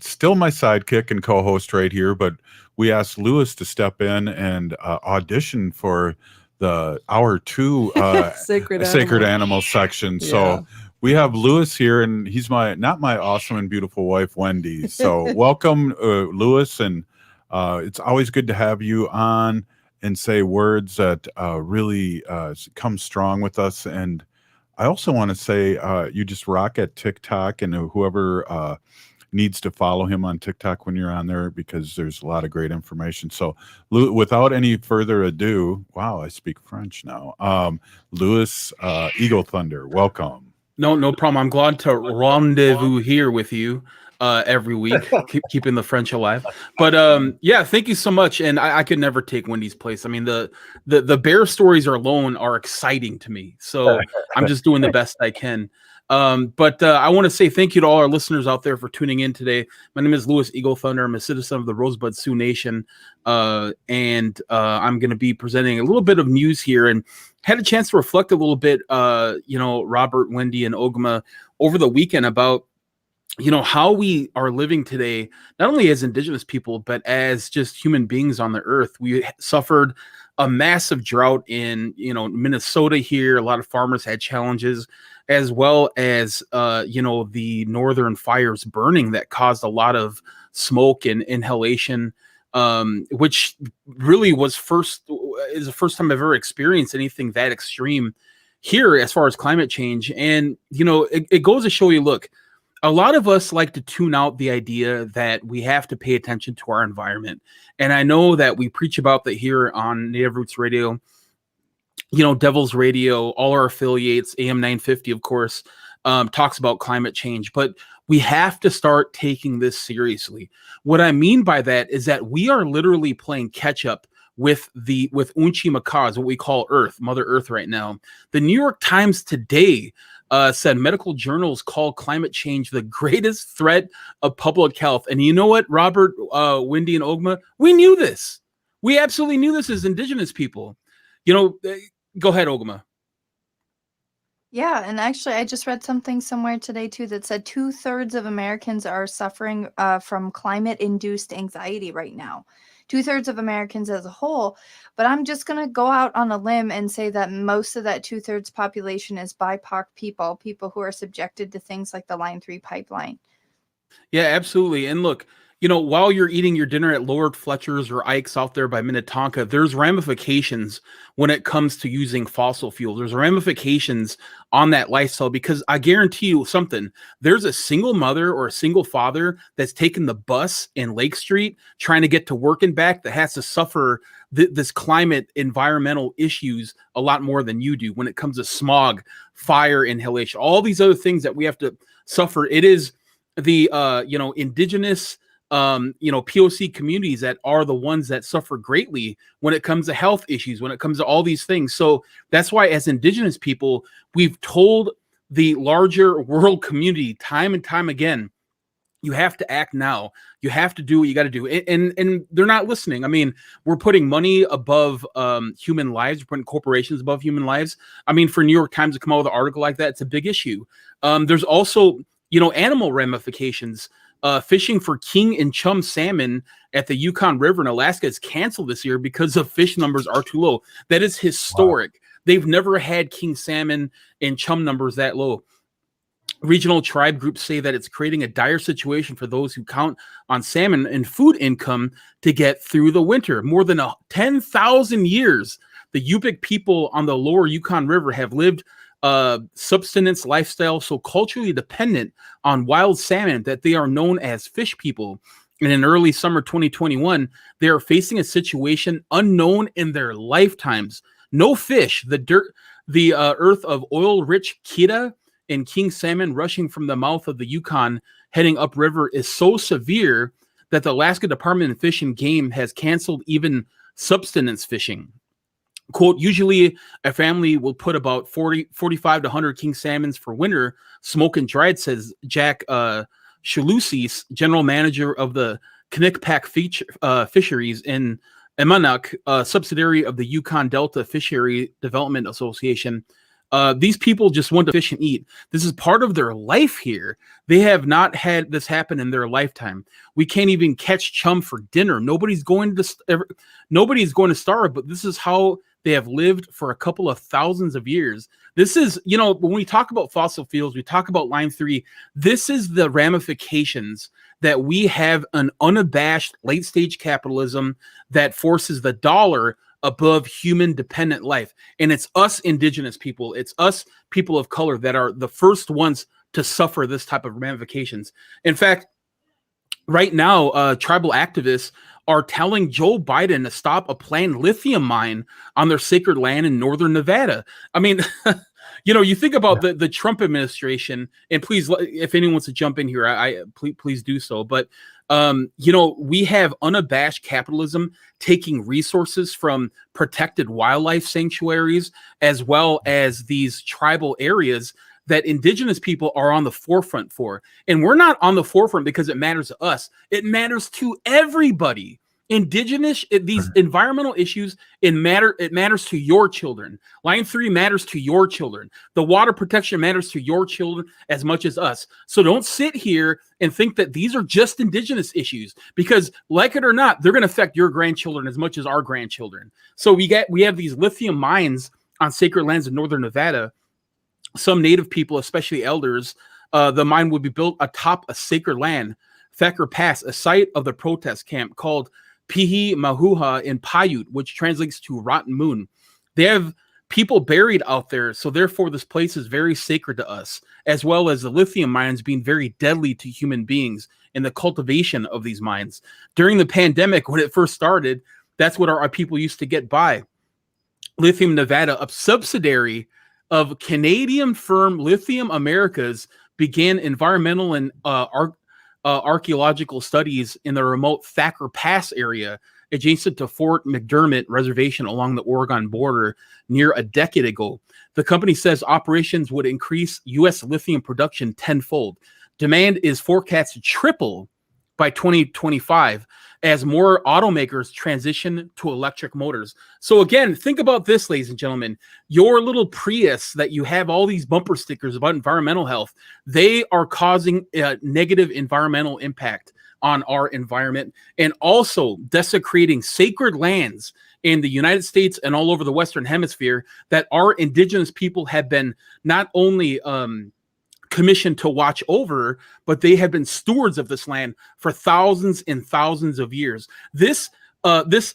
still my sidekick and co-host right here, but we asked Lewis to step in and audition for the hour 2 sacred animal section. Yeah. So we have Lewis here, and he's not my awesome and beautiful wife, Wendy. So welcome, Lewis. And it's always good to have you on and say words that really come strong with us. And I also want to say you just rock at TikTok, and whoever needs to follow him on TikTok when you're on there, because there's a lot of great information. So without any further ado, wow, I speak French now. Louis Eagle Thunder, welcome. No problem. I'm glad to rendezvous here with you every week, keeping the French alive. But yeah, thank you so much. And I could never take Wendy's place. I mean, the bear stories alone are exciting to me. So I'm just doing the best I can. But I want to say thank you to all our listeners out there for tuning in today. My name is Louis Eagle Thunder. I'm a citizen of the Rosebud Sioux Nation. And I'm going to be presenting a little bit of news here, and had a chance to reflect a little bit, Robert, Wendy, and Ogimaa over the weekend about, how we are living today, not only as Indigenous people, but as just human beings on the earth. We suffered a massive drought in, Minnesota here. A lot of farmers had challenges, as well as, the northern fires burning that caused a lot of smoke and inhalation, which really is the first time I've ever experienced anything that extreme here as far as climate change. And, it goes to show you, look, a lot of us like to tune out the idea that we have to pay attention to our environment. And I know that we preach about that here on Native Roots Radio. Devil's Radio, all our affiliates, AM950, of course, talks about climate change, but we have to start taking this seriously. What I mean by that is that we are literally playing catch up with Ogimaa, what we call Earth, Mother Earth right now. The New York Times today said medical journals call climate change the greatest threat of public health. And you know what, Robert, Wendy, and Ogimaa? We knew this. We absolutely knew this as Indigenous people. Go ahead, Ogimaa. Yeah, and actually, I just read something somewhere today too that said 2/3 of Americans are suffering from climate-induced anxiety right now. 2/3 of Americans as a whole. But I'm just going to go out on a limb and say that most of that 2/3 population is BIPOC people who are subjected to things like the Line 3 pipeline. Yeah, absolutely. And look, while you're eating your dinner at Lord Fletcher's or Ike's out there by Minnetonka, there's ramifications when it comes to using fossil fuels. There's ramifications on that lifestyle, because I guarantee you something. There's a single mother or a single father that's taking the bus in Lake Street trying to get to work and back that has to suffer this climate environmental issues a lot more than you do when it comes to smog, fire inhalation, all these other things that we have to suffer. It is the indigenous POC communities that are the ones that suffer greatly when it comes to health issues, when it comes to all these things. So that's why, as Indigenous people, we've told the larger world community time and time again, you have to act now. You have to do what you got to do. And they're not listening. I mean, we're putting money above human lives. We're putting corporations above human lives. I mean, for New York Times to come out with an article like that, it's a big issue. There's also, animal ramifications. Fishing for king and chum salmon at the Yukon River in Alaska is canceled this year because the fish numbers are too low. That is historic. Wow. They've never had king salmon and chum numbers that low. Regional tribe groups say that it's creating a dire situation for those who count on salmon and food income to get through the winter. More than 10,000 years, the Yupik people on the lower Yukon River have lived subsistence lifestyle so culturally dependent on wild salmon that they are known as fish people. And in early summer 2021, they are facing a situation unknown in their lifetimes. No fish, the earth of oil-rich kida and king salmon rushing from the mouth of the Yukon heading upriver is so severe that the Alaska Department of Fish and Game has canceled even subsistence fishing. Quote, usually a family will put about 45 to 100 king salmons for winter, smoke and dried, says Jack Shalusis, general manager of the Knikpak Fisheries in Emanuk, subsidiary of the Yukon Delta Fishery Development Association. These people just want to fish and eat. This is part of their life here. They have not had this happen in their lifetime. We can't even catch chum for dinner. Nobody's going to starve, but this is how they have lived for a couple of thousands of years. This is, when we talk about fossil fuels, we talk about Line 3, this is the ramifications that we have an unabashed late stage capitalism that forces the dollar above human dependent life. And it's us Indigenous people, it's us people of color that are the first ones to suffer this type of ramifications. In fact, right now, tribal activists are telling Joe Biden to stop a planned lithium mine on their sacred land in northern Nevada. I mean, you think about the Trump administration, and please, if anyone wants to jump in here, please do so. But we have unabashed capitalism taking resources from protected wildlife sanctuaries as well as these tribal areas that Indigenous people are on the forefront for. And we're not on the forefront because it matters to us. It matters to everybody. Indigenous, these environmental issues, it matters to your children. Line 3 matters to your children. The water protection matters to your children as much as us. So don't sit here and think that these are just Indigenous issues, because like it or not, they're going to affect your grandchildren as much as our grandchildren. So we have these lithium mines on sacred lands in northern Nevada. Some Native people, especially elders, the mine would be built atop a sacred land, Thacker Pass, a site of the protest camp called Pihi Mahuha in Paiute, which translates to Rotten Moon. They have people buried out there, so therefore this place is very sacred to us, as well as the lithium mines being very deadly to human beings in the cultivation of these mines. During the pandemic, when it first started, that's what our people used to get by. Lithium Nevada, a subsidiary of Canadian firm Lithium Americas, began environmental and archaeological studies in the remote Thacker Pass area adjacent to Fort McDermott Reservation along the Oregon border near a decade ago. The company says operations would increase U.S. lithium production tenfold. Demand is forecast to triple by 2025 as more automakers transition to electric motors. So again, think about this, ladies and gentlemen. Your little Prius that you have all these bumper stickers about environmental health, they are causing a negative environmental impact on our environment and also desecrating sacred lands in the United States and all over the Western Hemisphere that our indigenous people have been not only commissioned to watch over, but they have been stewards of this land for thousands and thousands of years. This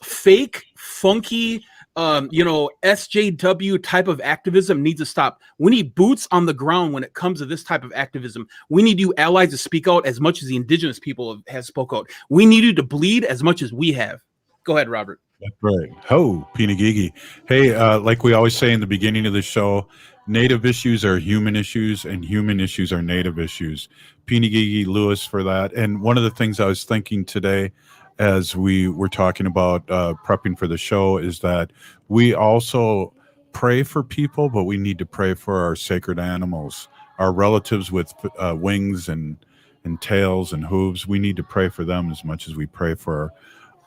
fake, funky, SJW type of activism needs to stop. We need boots on the ground when it comes to this type of activism. We need you allies to speak out as much as the indigenous people have spoke out. We need you to bleed as much as we have. Go ahead, Robert. That's right. Ho, Pinagigi. Hey, like we always say in the beginning of the show, Native issues are human issues and human issues are Native issues. Pinagigi Lewis for that. And one of the things I was thinking today as we were talking about prepping for the show is that we also pray for people, but we need to pray for our sacred animals, our relatives with wings and tails and hooves. We need to pray for them as much as we pray for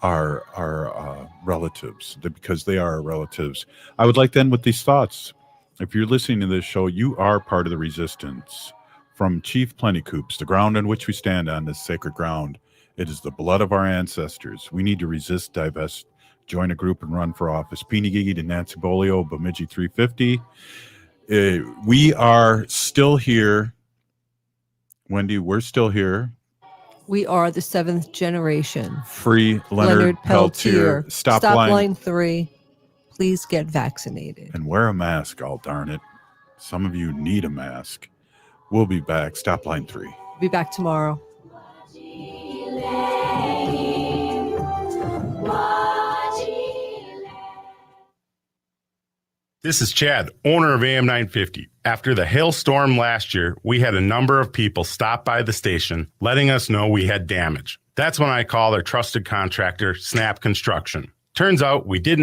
our relatives, because they are our relatives. I would like to end with these thoughts. If you're listening to this show, you are part of the resistance. From Chief Plentycoops, the ground on which we stand on is sacred ground. It is the blood of our ancestors. We need to resist, divest, join a group, and run for office. Pinagigi to Nancy Beaulieu, Bemidji 350. We are still here. Wendy, we're still here. We are the 7th generation. Free Leonard Peltier. Stop line 3. Please get vaccinated. And wear a mask, all darn it. Some of you need a mask. We'll be back. Stop line 3. Be back tomorrow. This is Chad, owner of AM950. After the hailstorm last year, we had a number of people stop by the station letting us know we had damage. That's when I called our trusted contractor, Snap Construction. Turns out we didn't